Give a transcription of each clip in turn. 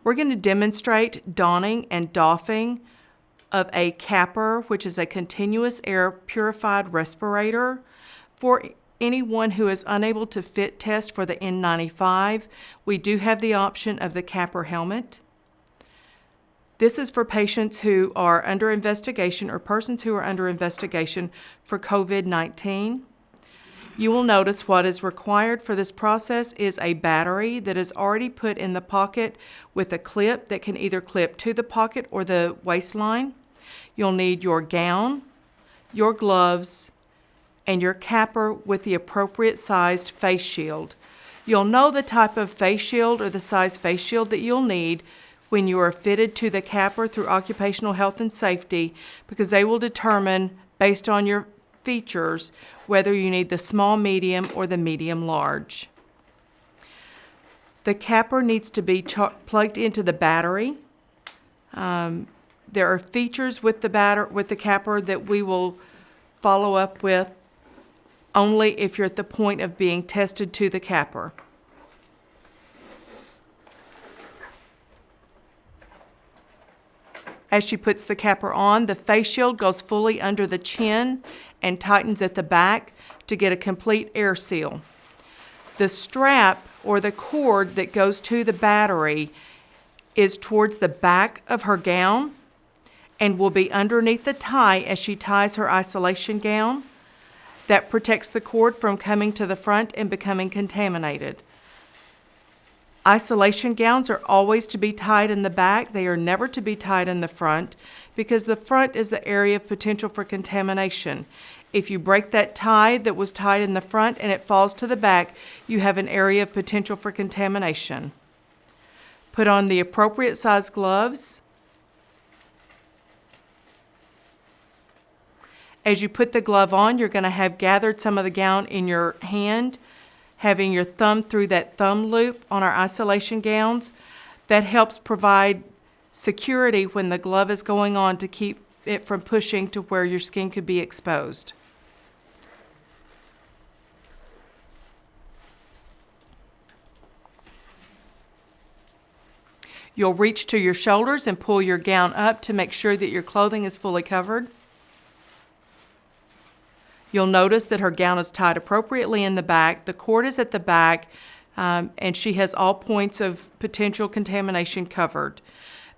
We're going to demonstrate donning and doffing of a CAPR, which is a continuous air purified respirator. For anyone who is unable to fit test for the N95, we do have the option of the CAPR helmet. This is for patients who are under investigation or persons who are under investigation for COVID-19. You will notice what is required for this process is a battery that is already put in the pocket with a clip that can either clip to the pocket or the waistline. You'll need your gown, your gloves, and your CAPR with the appropriate sized face shield. You'll know the type of face shield or the size face shield that you'll need when you are fitted to the CAPR through Occupational Health and Safety, because they will determine, based on your features, whether you need the small, medium, or the medium large. The CAPR needs to be plugged into the battery. There are features with the CAPR that we will follow up with only if you're at the point of being tested to the CAPR. As she puts the CAPR on, the face shield goes fully under the chin and tightens at the back to get a complete air seal. The strap or the cord that goes to the battery is towards the back of her gown and will be underneath the tie as she ties her isolation gown. That protects the cord from coming to the front and becoming contaminated. Isolation gowns are always to be tied in the back. They are never to be tied in the front because the front is the area of potential for contamination. If you break that tie that was tied in the front and it falls to the back, you have an area of potential for contamination. Put on the appropriate size gloves. As you put the glove on, you're going to have gathered some of the gown in your hand, having your thumb through that thumb loop on our isolation gowns. That helps provide security when the glove is going on to keep it from pushing to where your skin could be exposed. You'll reach to your shoulders and pull your gown up to make sure that your clothing is fully covered. You'll notice that her gown is tied appropriately in the back. The cord is at the back, and she has all points of potential contamination covered.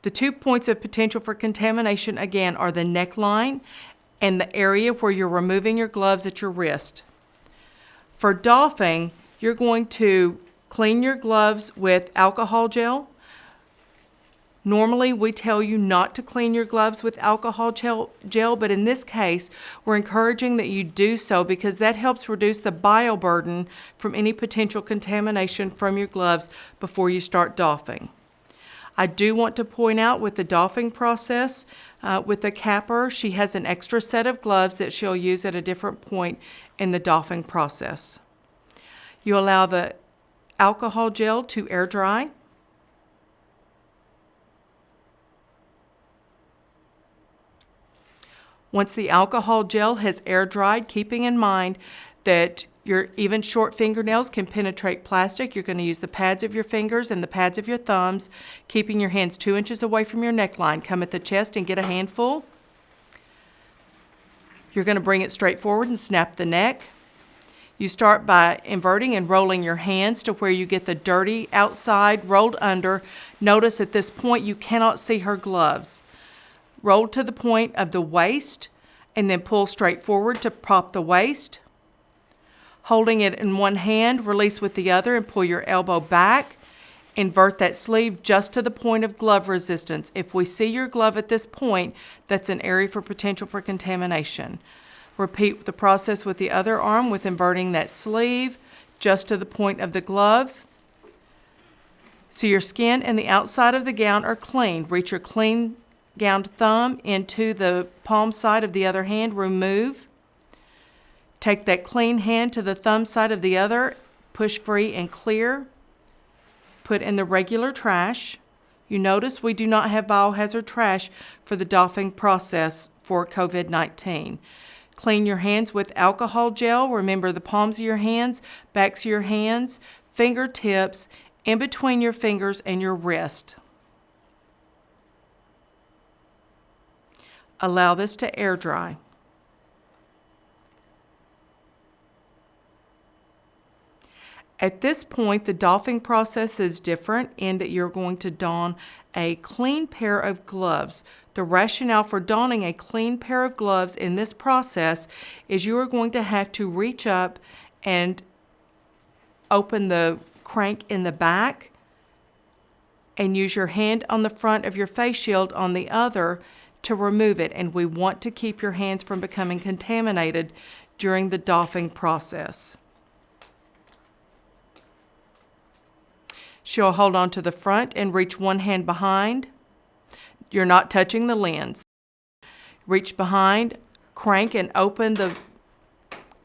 The 2 points of potential for contamination, again, are the neckline and the area where you're removing your gloves at your wrist. For doffing, you're going to clean your gloves with alcohol gel. Normally, we tell you not to clean your gloves with alcohol gel, but in this case, we're encouraging that you do so because that helps reduce the bioburden from any potential contamination from your gloves before you start doffing. I do want to point out with the doffing process, with the CAPR, she has an extra set of gloves that she'll use at a different point in the doffing process. You allow the alcohol gel to air dry. Once the alcohol gel has air dried, keeping in mind that your even short fingernails can penetrate plastic, you're going to use the pads of your fingers and the pads of your thumbs, keeping your hands 2 inches away from your neckline. Come at the chest and get a handful. You're going to bring it straight forward and snap the neck. You start by inverting and rolling your hands to where you get the dirty outside rolled under. Notice at this point you cannot see her gloves. Roll to the point of the waist and then pull straight forward to prop the waist. Holding it in one hand, release with the other and pull your elbow back. Invert that sleeve just to the point of glove resistance. If we see your glove at this point, that's an area for potential for contamination. Repeat the process with the other arm with inverting that sleeve just to the point of the glove. So your skin and the outside of the gown are clean. Reach your clean gowned thumb into the palm side of the other hand, remove. Take that clean hand to the thumb side of the other, push free and clear. Put in the regular trash. You notice we do not have biohazard trash for the doffing process for COVID-19. Clean your hands with alcohol gel. Remember the palms of your hands, backs of your hands, fingertips, in between your fingers and your wrist. Allow this to air dry. At this point, the doffing process is different in that you're going to don a clean pair of gloves. The rationale for donning a clean pair of gloves in this process is you are going to have to reach up and open the crank in the back and use your hand on the front of your face shield on the other to remove it. And we want to keep your hands from becoming contaminated during the doffing process. She'll hold on to the front and reach one hand behind. You're not touching the lens. Reach behind, crank and open the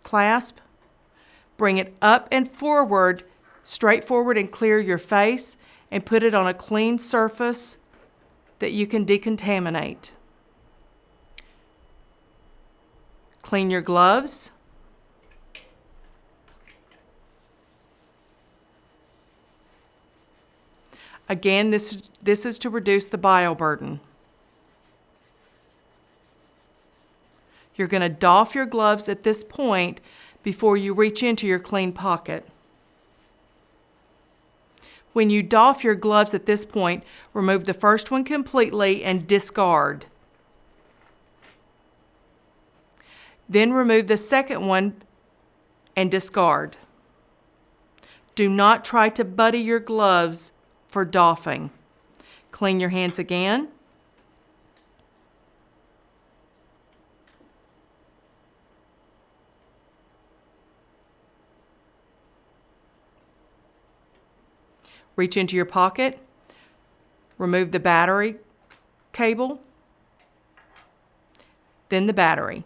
clasp. Bring it up and forward, straight forward, and clear your face and put it on a clean surface that you can decontaminate. Clean your gloves. Again, this is to reduce the bioburden. You're going to doff your gloves at this point before you reach into your clean pocket. When you doff your gloves at this point, remove the first one completely and discard. Then remove the second one and discard. Do not try to buddy your gloves for doffing. Clean your hands again. Reach into your pocket. Remove the battery cable, then the battery.